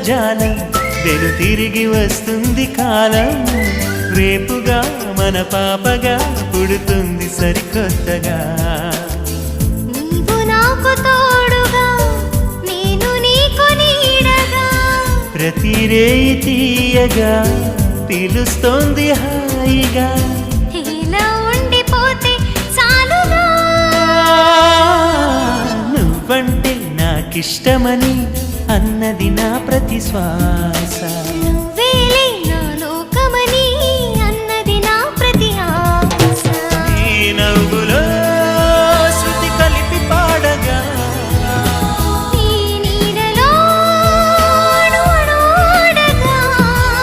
జాలం వెను తిరిగి వస్తుంది కాలం రేపుగా మన పాపగా పుడుతుంది సరికొత్తగా నీవు నాకు తోడుగా నేను నీకు నీడగా ప్రతి రేయి తీయగా పిలుస్తోంది హాయిగా ఇలా ఉండిపోతే చాలుగా నువ్వంటే నాకిష్టమని అన్నది నా ప్రతి శ్వాస